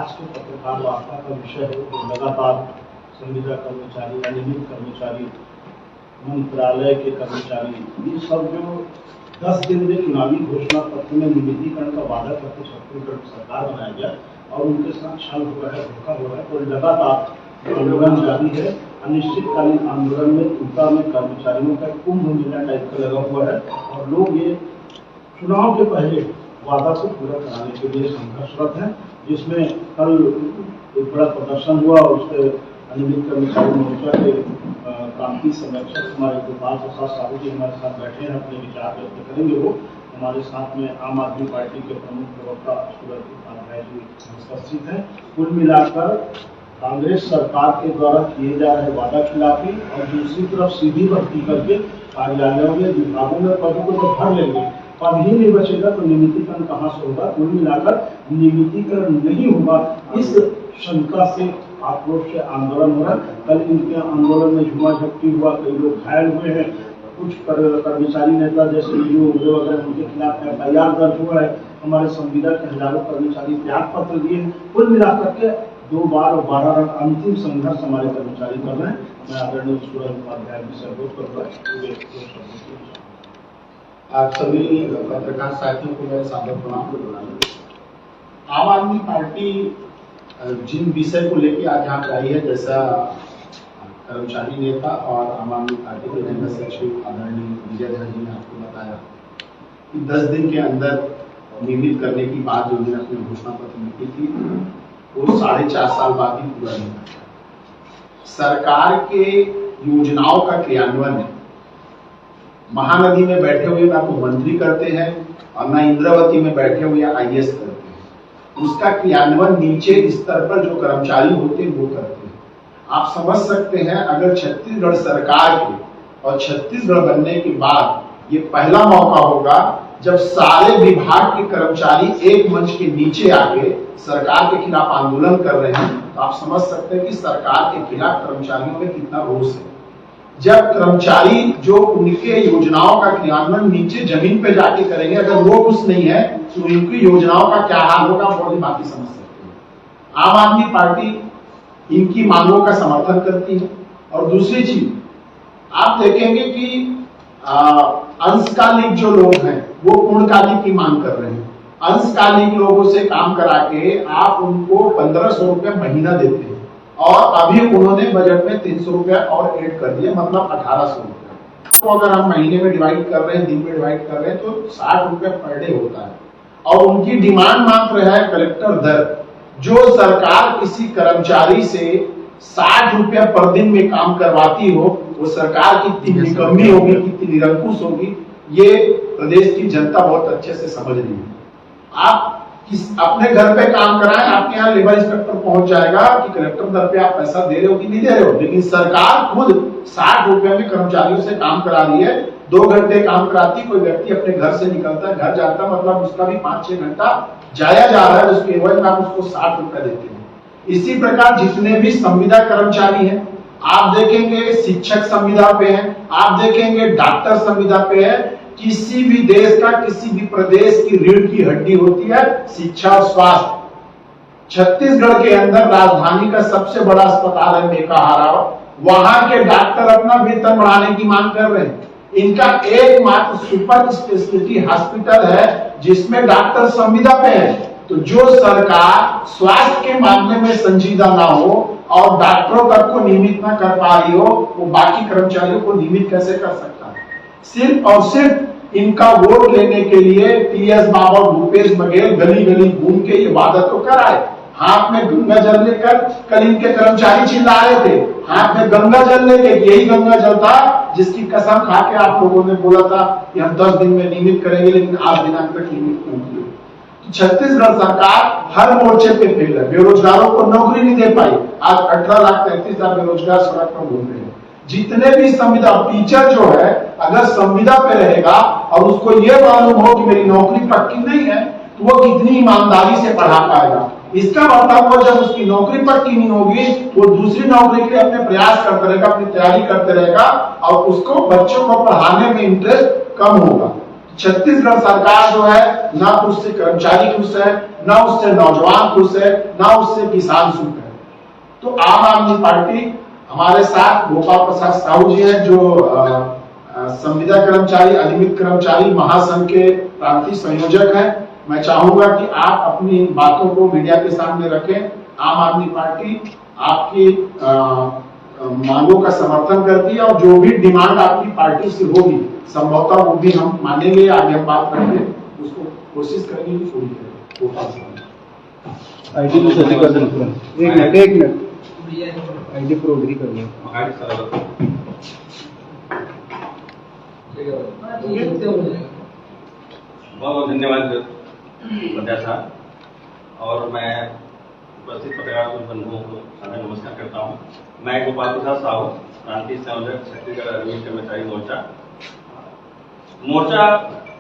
आज के पत्रकार वार्ता का विषय है कि लगातार संविदा कर्मचारी, अनियमित कर्मचारी, मंत्रालय के कर्मचारी, ये सब जो 10 दिन में चुनावी घोषणा पत्र में नियमितीकरण का वादा करके छत्तीसगढ़ सरकार बनाया गया और उनके साथ छल हुआ है, धोखा हुआ है और लगातार आंदोलन जारी है। अनिश्चितकालीन आंदोलन में तुलता में कर्मचारियों का कुंभ मेला टाइप का लगा हुआ है और लोग ये चुनाव के पहले वादा को पूरा कराने के लिए संघर्षरत हैं, जिसमें कल एक बड़ा प्रदर्शन हुआ और उसके अनियमित कर्मचारी मोर्चा के क्रांति संरक्षक हमारे गोपाल प्रसाद साहू जी हमारे साथ बैठे हैं, अपने विचार व्यक्त करेंगे। वो हमारे साथ में आम आदमी पार्टी के प्रमुख प्रवक्ता सूरज उपाध्याय जी उपस्थित हैं। कुल मिलाकर कांग्रेस सरकार के द्वारा किए जा रहे वादा खिलाफी और दूसरी तरफ सीधी भर्ती करके कार्यालयों में, विभागों में पदों को तो भर लेंगे, पद ही नहीं बचेगा तो नियमितीकरण कहाँ से होगा। कुल मिलाकर नियमितीकरण नहीं होगा, इस शंका से आक्रोश से आंदोलन हो रहा है। कल इनके आंदोलन में झुमा-झपटी हुआ, कई लोग घायल हुए हैं, कुछ कर्मचारी नेता जैसे वगैरह उनके खिलाफ FIR दर्ज हुआ है। हमारे संविदा के हजारों कर्मचारी त्याग पत्र दिए। कुल मिलाकर के 2 बार और 12 रन अंतिम संघर्ष हमारे कर्मचारी कर रहे हैं। मैं आदरणीय सूरज उपाध्याय जी से अनुरोध करूंगा। आप सभी पत्रकार साथियों को मेरा सादर प्रणाम। आम आदमी पार्टी जिन विषय को लेकर आज यहाँ पे आई है, जैसा कर्मचारी नेता और आम आदमी पार्टी के जनरल सचिव आदरणीय विजय धर जी ने आपको बताया कि 10 दिन के अंदर नियमित करने की बात जो उन्होंने अपने घोषणा पत्र में की थी, वो 4.5 साल बाद ही पूरा नहीं हुआ। सरकार के योजनाओं का क्रियान्वयन है। महानदी में बैठे हुए ना तो मंत्री करते हैं और ना इंद्रावती में बैठे हुए IAS करते हैं। उसका क्रियान्वयन नीचे स्तर पर जो कर्मचारी होते हैं वो करते हैं। आप समझ सकते हैं, अगर छत्तीसगढ़ सरकार के और छत्तीसगढ़ बनने के बाद ये पहला मौका होगा जब सारे विभाग के कर्मचारी एक मंच के नीचे आके सरकार के खिलाफ आंदोलन कर रहे हैं, तो आप समझ सकते हैं कि सरकार के खिलाफ कर्मचारियों में कितना रोष है। जब कर्मचारी जो उनके योजनाओं का क्रियान्वयन नीचे जमीन पे जाके करेंगे, अगर वो खुश नहीं है तो उनकी योजनाओं का क्या हाल होगा, बहुत ही बाकी समझ सकते हैं। आम आदमी पार्टी इनकी मांगों का समर्थन करती है। और दूसरी चीज आप देखेंगे कि अंशकालिक जो लोग हैं वो पूर्णकालिक की मांग कर रहे हैं। अंशकालिक लोगों से काम करा के आप उनको 1500 रुपये महीना देते हैं और अभी उन्होंने बजट में 300 रुपया और ऐड कर दिया, मतलब 1800 रुपया। तो अगर हम महीने में डिवाइड कर रहे हैं, दिन में डिवाइड कर रहे हैं, तो 60 रुपया पर डे होता है। और उनकी डिमांड मात्र है कलेक्टर दर। जो सरकार किसी कर्मचारी से 60 रुपया पर दिन में काम करवाती हो, वो सरकार कितनी निकम्मी होगी, कितनी निरंकुश होगी, ये प्रदेश की जनता बहुत अच्छे से समझ रही है। आप अपने घर पे काम कराएं, आपके यहाँ लेबर इंस्पेक्टर पहुंच जाएगा कि कलेक्टर दर पे आप पैसा दे रहे हो कि नहीं दे रहे हो। लेकिन सरकार खुद 60 रुपए में कर्मचारियों से काम करा रही है। 2 घंटे काम कराती, कोई व्यक्ति अपने घर से निकलता है, घर जाता, मतलब उसका भी 5-6 घंटा जाया जा रहा है, उसके एवज में आप उसको 60 रुपए देते हैं। इसी प्रकार जितने भी संविदा कर्मचारी हैं, आप देखेंगे शिक्षक संविदा पे हैं, आप देखेंगे डॉक्टर संविदा पे है। किसी भी देश का, किसी भी प्रदेश की रीढ़ की हड्डी होती है शिक्षा और स्वास्थ्य। छत्तीसगढ़ के अंदर राजधानी का सबसे बड़ा अस्पताल है मेकाहारा। वहां के डॉक्टर अपना वेतन बढ़ाने की मांग कर रहे हैं। इनका एकमात्र सुपर स्पेशलिटी हॉस्पिटल है जिसमें डॉक्टर संविदा पे है। तो जो सरकार स्वास्थ्य के मामले में संजीदा ना हो और डॉक्टरों तक को नियमित ना कर पा रही हो, वो बाकी कर्मचारियों को नियमित कैसे कर सकता है। सिर्फ और सिर्फ इनका वोट लेने के लिए TS बाबा और भूपेश बघेल गली गली घूम के ये वादा तो कराए। हाथ में गंगा जल लेकर कल इनके कर्मचारी चिल्ला रहे थे, हाथ में गंगा जल लेके, यही गंगा जल था जिसकी कसम खा के आप लोगों ने बोला था कि हम 10 दिन में नियमित करेंगे, लेकिन आज दिनांक तक नियमित नहीं किए। छत्तीसगढ़ सरकार हर मोर्चे पे फेल है। बेरोजगारों को नौकरी नहीं दे पाई। आज 18,33,000 बेरोजगार सड़क पर घूम रहे हैं। जितने भी संविदा टीचर जो है, अगर संविदा पे रहेगा और उसको ये मालूम हो कि मेरी नौकरी पक्की नहीं है, तो वो कितनी ईमानदारी से पढ़ा पाएगा। इसका मतलब वो जब उसकी नौकरी पक्की नहीं होगी, वो दूसरी नौकरी के लिए अपने प्रयास करते रहेगा, अपनी तैयारी करते रहेगा और उसको बच्चों को पढ़ाने में इंटरेस्ट कम होगा। छत्तीसगढ़ सरकार जो है ना तो उससे कर्मचारी खुश है, न उससे नौजवान खुश है, न उससे किसान सुख है। तो आम आदमी पार्टी, हमारे साथ गोपाल प्रसाद साहू जी हैं जो संविदा कर्मचारी अधिनियमित कर्मचारी महासंघ के प्रांतीय संयोजक हैं। मैं चाहूंगा कि आप अपनी बातों को मीडिया के सामने रखें। आम आदमी पार्टी आपकी मांगों का समर्थन करती है और जो भी डिमांड आपकी पार्टी से होगी संभवतः वो भी हम मानेंगे, आगे हम बात करेंगे, उसको कोशिश करेंगे कि पूरी करें। एक मिनट आईडी प्रो एग्री कर लो। बहुत बहुत धन्यवाद बंध्या साहब, और मैं उपस्थित पत्रकार बंधुओं को सादर नमस्कार करता हूँ। मैं गोपाल प्रसाद साहू, प्रांतीय संयोजक छत्तीसगढ़ अधिनियमित कर्मचारी मोर्चा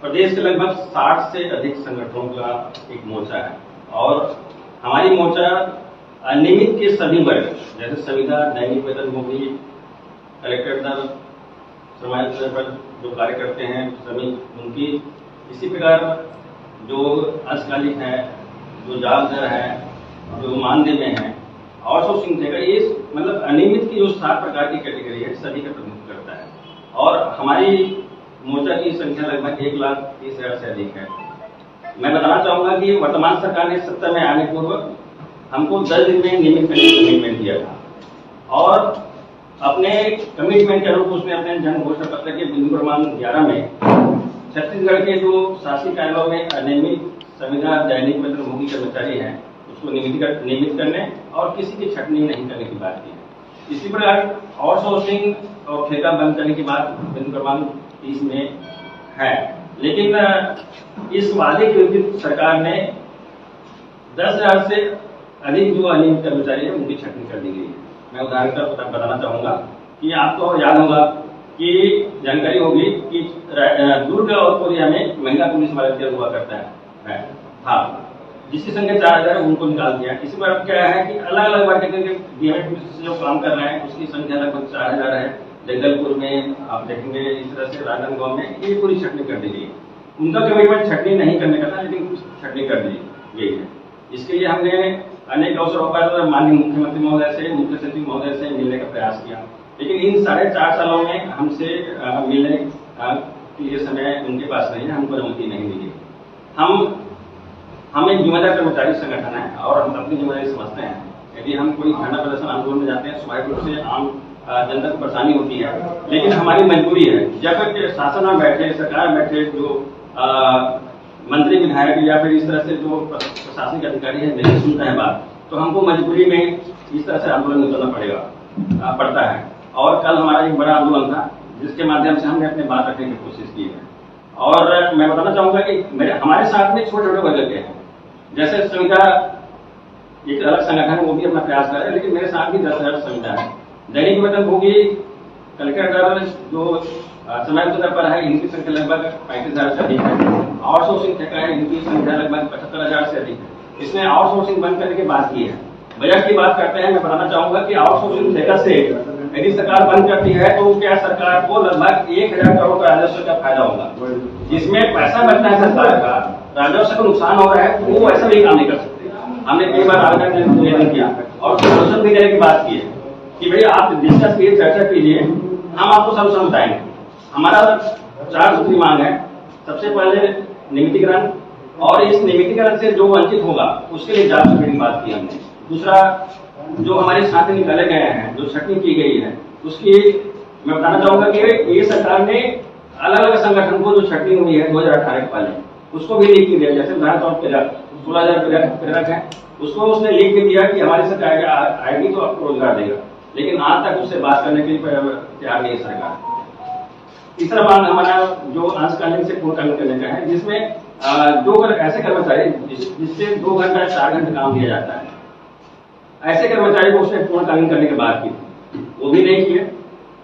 प्रदेश के लगभग 60 से अधिक संगठनों का एक मोर्चा है, और हमारी मोर्चा नियमित के सभी वर्ग जैसे संविदा, दैनिक वेतनभोगी, कलेक्टर दल, समाज स्तर पर जो कार्य करते हैं श्रमिक, उनकी इसी प्रकार जो अंशकालिक है, जो जाल दर है, जो मानदेय में है, आउटसोर्सिंग देगा, ये मतलब अनियमित की जो 7 प्रकार की कैटेगरी है सभी का प्रतिनिधित्व करता है। और हमारी मोर्चा की संख्या लगभग 1,30,000 से अधिक है। मैं बताना चाहूंगा कि वर्तमान सरकार ने सत्ता में आने पूर्व हमको 10 दिन में नियमित करने का कमिटमेंट दिया था, और अपने कमिटमेंट के अनुरूप उसने अपने जन घोषणा पत्र के बिंदु क्रमांक 11 में छत्तीसगढ़ के जो शासकीय कार्यालयों में अनियमित संविदा, दैनिक वेतनभोगी कर्मचारी हैं उसको नियमित करने और किसी की छटनी नहीं करने की बात की है। इसी प्रकार आउटसोर्सिंग और ठेका बंद करने की बात बिंदु क्रमांक 30 में है, लेकिन इस वादे के विरुद्ध सरकार ने 10,000 से अधिक जो अनियमित कर्मचारी है उनकी छटनी कर दी गई है। मैं उदाहरण का बताना चाहूंगा कि आपको याद होगा कि जानकारी होगी कि दुर्ग और कोरिया में महिला पुलिस वॉलंटियर हुआ करता है हाँ, जिसकी संख्या 4,000 उनको निकाल दिया। इसी पर अब क्या है कि अलग अलग वर्ग के डीएमएड पुलिस से जो काम कर रहे हैं उसकी संख्या लगभग 4,000 है। जगदलपुर में आप देखेंगे, इस तरह से राजनांदगांव में ये पूरी छटनी कर दी गई। उनका कमिटमेंट छटनी नहीं करने का था, लेकिन छटनी कर दी गई है। इसके लिए हमने अनेक अवसरों पर माननीय मुख्यमंत्री महोदय से, मुख्य सचिव महोदय से मिलने का प्रयास किया, लेकिन इन 4.5 सालों में हमसे मिलने के लिए समय उनके पास नहीं है, हमको अनुमति नहीं मिली। हम एक जिम्मेदार कर्मचारी संगठन है और हम अपनी जिम्मेदारी समझते हैं। यदि हम कोई धरना प्रदर्शन आंदोलन में जाते हैं, स्वाभाविक रूप से आम जनता को परेशानी होती है, लेकिन हमारी मजबूरी है। जब तक शासन में बैठे, सरकार में बैठे जो मंत्री विधायक या फिर इस तरह से जो प्रशासनिक अधिकारी है नहीं सुनता है बात, तो हमको मजबूरी में इस तरह से आंदोलन करना पड़ता है। और कल हमारा एक बड़ा आंदोलन था जिसके माध्यम से हमने अपनी बात रखने की कोशिश की है। और मैं बताना चाहूंगा कि हमारे साथ में छोटे छोटे वर्ग के हैं, जैसे संविदा एक अलग संगठन है, वो भी अपना प्रयास कर रहे हैं, लेकिन मेरे साथ भी 10,000 संविदा है। दैनिक वेतनभोगी कलेक्टर दल जो समय स्तर पर है, इनकी संख्या लगभग 35,000 से अधिक है। आउटसोर्सिंग ठेका है, इनकी संख्या लगभग 75,000 से अधिक है। इसमें आउटसोर्सिंग बंद करने की बात की है। बजट की बात करते हैं, मैं बताना चाहूंगा कि आउटसोर्सिंग ठेका से यदि सरकार बंद करती है तो क्या सरकार को लगभग 1,000 करोड़ का राजस्व का फायदा होगा, जिसमें पैसा बचना है सरकार का, राजस्व का नुकसान हो रहा है, तो वो ऐसा भी काम नहीं कर सकते। हमने कई बार आवेदन किया और सोल्यूशन भी देने की बात की है कि भाई आप डिस्कस कीजिए, चर्चा कीजिए, हम आपको सोल्यूशन बताएंगे। हमारा 4 सूत्री मांग है। सबसे पहले नियमितीकरण, और इस नियमितीकरण से जो वंचित होगा उसके लिए जांच करने की बात की हमने। दूसरा, जो हमारे छात्र निकाले गए हैं, जो छटनी की गई है, उसकी मैं बताना चाहूंगा कि ये सरकार ने अलग अलग संगठन को जो छटनी हुई है 2018 के पहले, उसको भी लिख दिया। जैसे उदाहरण तौर पर 16,000 प्रेरक है, उसको उसने लिख भी दिया कि हमारी सरकार आएगी तो आपको रोजगार देगा, लेकिन आज तक उससे बात करने के लिए तैयार नहीं है सरकार। तीसरा मांग हमारा जो अंशकालीन से पूर्णकालीन करने का है, जिसमें 2 ऐसे कर्मचारी जिससे 2 घंटा 4 घंटे काम दिया जाता है, ऐसे कर्मचारी को उसने पूर्णकालीन करने की बात की, वो भी नहीं किया।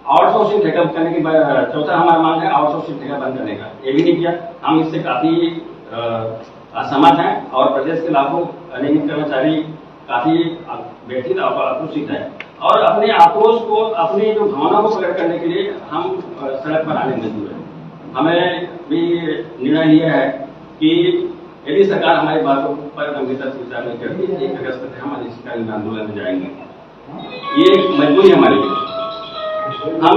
आउटसोर्सिंग ठेका करने की चौथा हमारा मांग है आउटसोर्सिंग ठेका बंद करने का, ये भी नहीं किया। हम इससे काफी असहमत हैं और प्रदेश के लाखों अनियमित कर्मचारी काफी व्यथित और आक्रोशित है, और अपने आक्रोश को, अपनी जो भावना को प्रकट करने के लिए हम सड़क पर आने मजबूर हैं। हमें भी निर्णय लिया है कि यदि सरकार हमारी बातों पर गंभीरता से विचार नहीं करती, 1 अगस्त तक हम अनिश्चितकालीन आंदोलन में जाएंगे। ये एक मजबूरी हमारे लिए। हम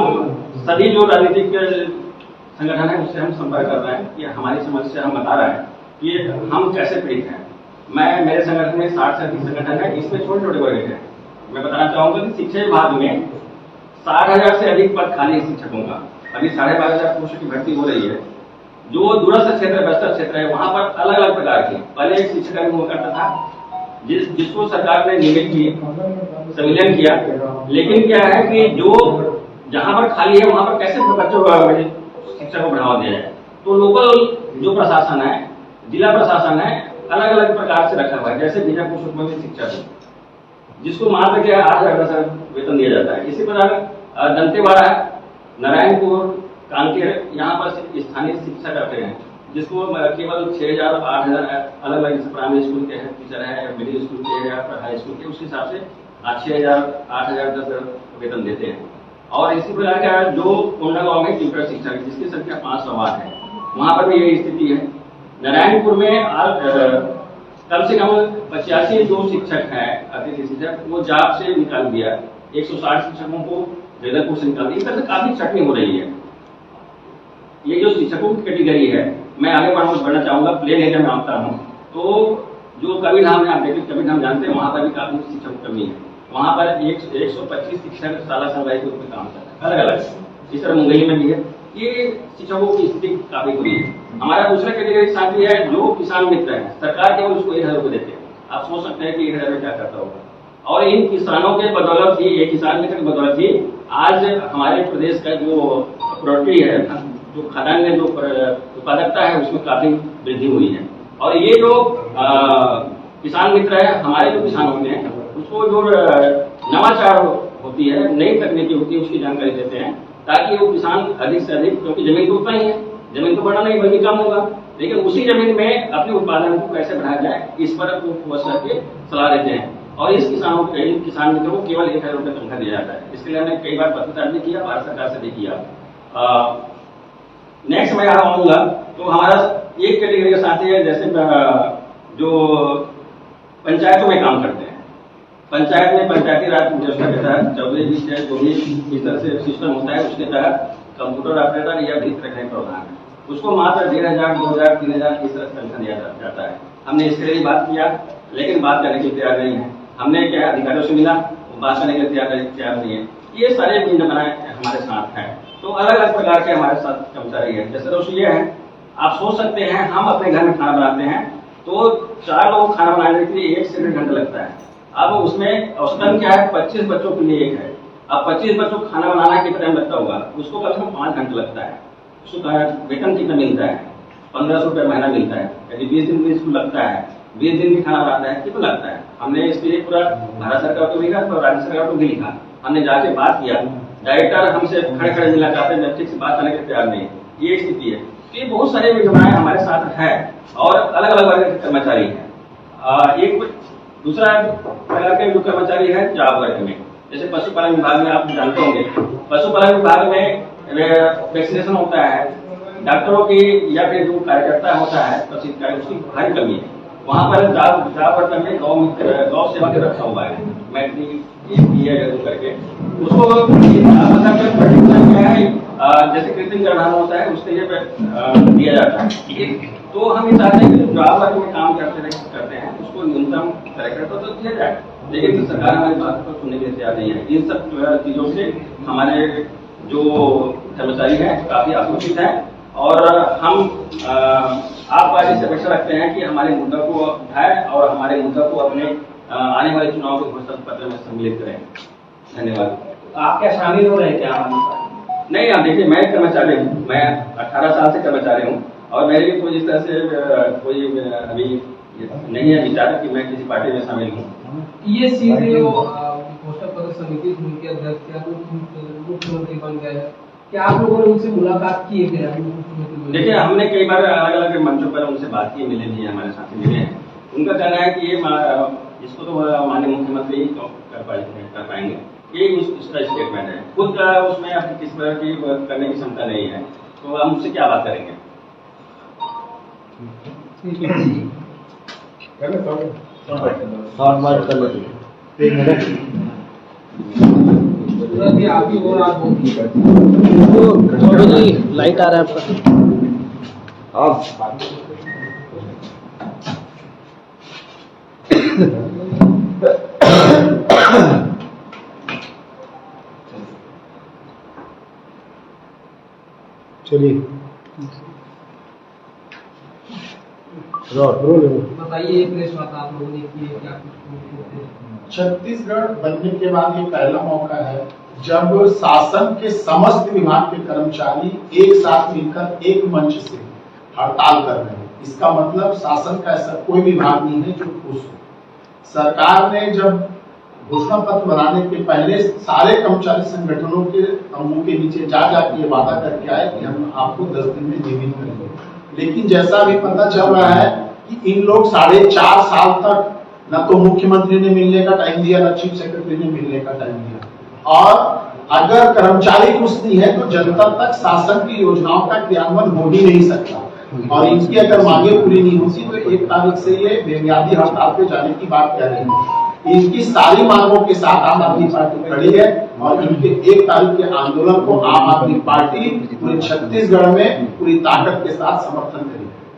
सभी जो राजनीतिक संगठन है उससे हम संपर्क कर रहे हैं कि हमारी समस्या हम बता रहे हैं कि हम कैसे पीड़ित हैं। मेरे संगठन में 60 से अधिक संगठन है, इसमें छोटे छोटे वर्ग है। मैं बताना चाहूंगा कि शिक्षा विभाग में 60,000 से अधिक पद खाली है शिक्षकों का। अभी 12,500 पोस्टों की भर्ती हो रही है। जो दूरस्थ क्षेत्र बस्तर क्षेत्र है वहां पर अलग अलग प्रकार के पहले एक शिक्षक हुआ करता था जिसको सरकार ने नियमित की संविलियन किया, लेकिन क्या है कि जो जहां पर खाली है वहां पर कैसे बच्चों को शिक्षा को बढ़ावा दिया जाए। तो लोकल जो प्रशासन है, जिला प्रशासन है, अलग अलग प्रकार से रखा हुआ है। जैसे बीजापुर सूबे में शिक्षक जिसको मात्र के 8,000 वेतन दिया जाता है। इसी प्रकार दंतेवाड़ा, नारायणपुर, कांकेर यहाँ पर स्थानीय शिक्षा करते हैं जिसको केवल 6,000 8,000 अलग अलग प्राइमरी स्कूल के टीचर है, मिडिल स्कूल के या हाई स्कूल के, उस हिसाब से 6,000 8,000 तक वेतन देते हैं। और इसी प्रकार जो कोंडागांव में ट्यूटर शिक्षक जिसकी संख्या 508 है, वहां पर भी यही स्थिति है। नारायणपुर में कम से कम 85 जो शिक्षक है अतिथि शिक्षक वो जॉब से निकाल दिया। 160 शिक्षकों को वेदनपुर से निकाल दिया। इस तरह से काफी छटनी हो रही है। ये जो शिक्षकों की कैटेगरी है, मैं आगे बढ़ना चाहूंगा। प्लेन एरिया में आता हूँ तो जो कबीरधाम में आप देखिए, कबीरधाम जानते हैं, वहां पर भी काफी शिक्षक की कमी है। वहां पर 125 शिक्षक शाला संवाई के रूप में काम कर रहे हैं, अलग अलग। इस तरह मुंगेली में भी है। ये शिक्षकों की स्थिति काफी बुरी है। हमारा दूसरा कैटेगरी साथी है जो किसान मित्र है। सरकार केवल उसको 1,000 रुपये देते हैं। आप सोच सकते हैं कि 1,000 रुपये क्या करता होगा। और इन किसानों के बदौलत ही, ये किसान मित्र की बदौलत ही आज हमारे प्रदेश का जो प्रोडक्टिव है, जो खाद्यान्न जो उत्पादकता है, उसमें काफी वृद्धि हुई है। और ये जो किसान मित्र है, हमारे जो किसान होते हैं उसको जो नवाचार होती है, नई तकनीकी होती है, उसकी जानकारी देते हैं ताकि वो किसान अधिक से अधिक, क्योंकि जमीन तो उतना ही है, जमीन तो बढ़ा नहीं बल्कि कम होगा, लेकिन उसी जमीन में अपने उत्पादन को कैसे बढ़ाया जाए इस पर वो फोकस करके सलाह देते हैं। और इस किसान मित्रों को केवल 1,000 रुपये तनख्वाह दिया जाता है। इसके लिए हमने कई बार पत्रकार भी किया, भारत सरकार से भी किया। नेक्स्ट मैं आऊंगा तो हमारा एक कैटेगरी का साथी है, जैसे जो पंचायतों में काम करते हैं। पंचायत में पंचायती राज व्यवस्था के तहत 14 जो भी इस तरह से सिस्टम होता है उसके तहत कंप्यूटर ऑपरेटर या वित्त रखने प्रोग्राम है, उसको मात्र 1,500 2,000 3,000 इस तरह से तनख्वाह दिया जाता है। हमने इसके लिए बात किया, लेकिन बात करने के लिए तैयार नहीं है। हमने क्या अधिकारियों से मिला, बात करने के लिए तैयार नहीं है। ये सारे बिंदु बनाए हमारे साथ हैं। तो अलग अलग प्रकार के हमारे साथ कर्मचारी है। जैसे दोस्तों ये है, आप सोच सकते हैं हम अपने घर में खाना बनाते हैं तो 4 लोग खाना बनाने के लिए 1 से 1.5 घंटा लगता है। अब उसमें औसतन क्या है, 25 बच्चों के लिए एक है। अब 25 बच्चों को खाना बनाना कितना टाइम लगता होगा, उसको कम से कम 5 घंटे लगता है। उसको वेतन कितना मिलता है, 1,500 रुपये महीना मिलता है। यदि 20 दिन भी इसको लगता है, 20 दिन भी खाना बनाता है, कितना लगता है। हमने इसके लिए पूरा भारत सरकार को लिखा और राज्य सरकार को भी लिखा। हमने जाके बात किया, डायरेक्टर हमसे खड़े खड़े मिला चाहते हैं, ठीक से बात करने के तैयार नहीं। ये स्थिति है। तो ये बहुत सारे योजनाएं हमारे साथ है और अलग अलग वर्ग के कर्मचारी है। एक दूसरा प्रकार के जो कर्मचारी है जॉब वर्ग में, जैसे पशुपालन विभाग में आप जानते होंगे, पशुपालन विभाग में वैक्सीनेशन होता है, डॉक्टरों की या फिर जो कार्यकर्ता होता है प्रशिक्षण, उसकी भारी कमी है। वहाँ पर जॉब वर्ग में गौ सेवा के रखा हुआ है, मैट्रिक करके उसको क्या है, जैसे कृत्रिम गर्भाधान होता है उसके लिए दिया जाता है। ठीक है, तो हम ये चाहते हैं कि जॉब वर्ग में काम करते हैं उसको न्यूनतम कार्यकर्ता तो दिया जाए, लेकिन सरकार हमारी बात को सुनने के लिए तैयार नहीं है। इन सब चीजों से हमारे जो कर्मचारी हैं काफी आक्रोशित हैं और हम आप से अपेक्षा रखते हैं कि हमारे मुद्दा को उठाएं और हमारे मुद्दा को अपने आने वाले चुनाव के घोषणा पत्र में सम्मिलित करें। धन्यवाद। आप क्या शामिल हो रहे हैं क्या? नहीं, आप देखिए, मैं कर्मचारी हूँ, मैं 18 साल से कर्मचारी हूँ और मेरे भी कोई इस तरह से कोई अभी नहीं है विचार कि मैं किसी पार्टी में शामिल हूँ। ये सीधे घोषणा पत्र समिति के अध्यक्ष या मुख्यमंत्री बन गए हैं, क्या आप लोगों ने उनसे मुलाकात की है क्या? देखिए, हमने कई बार अलग अलग मंचों पर उनसे बात की, मिले भी, हमारे साथ मिले हैं। उनका कहना है कि ये इसको तो माननीय मुख्यमंत्री ही कर पाएंगे, ये उसका स्टेटमेंट है। खुद का उसमें आपकी किस तरह की करने की क्षमता नहीं है, तो हम उससे क्या बात करेंगे। शॉर्ट बात कर लेते एक मिनट तुरंत ही आप ही और आप बोलिए। छोटू जी लाइट आ रहा है आपका चलिए बताइए प्रेस वार्ता आप लोगों ने की है, क्या कुछ छत्तीसगढ़ बनने के बाद ये पहला मौका है जब शासन के समस्त विभाग के कर्मचारी एक साथ मिलकर एक मंच से हड़ताल कर रहे हैं। इसका मतलब शासन का ऐसा कोई विभाग नहीं है जो खुश हो। सरकार ने जब घोषणा पत्र बनाने के पहले सारे कर्मचारी संगठनों के तंबू के नीचे जा जाके वादा करके आए कि हम आपको 10 दिन में नियमित करेंगे, लेकिन जैसा भी पता चल रहा है कि इन लोग 4.5 साल तक न तो मुख्यमंत्री ने मिलने का टाइम दिया, न चीफ सेक्रेटरी ने मिलने का टाइम दिया। और अगर कर्मचारी खुश नहीं है तो जनता तक शासन की योजनाओं का क्रियान्वयन हो ही नहीं सकता। और इनकी अगर मांगे पूरी नहीं होती तो 1 तारीख से ये बेबुनियादी हड़ताल पे जाने की बात कह रहे हैं। इनकी सारी मांगों के साथ आम आदमी पार्टी खड़ी है और इनके 1 तारीख के आंदोलन को आम आदमी पार्टी पूरे छत्तीसगढ़ में पूरी ताकत के साथ समर्थन करेगी।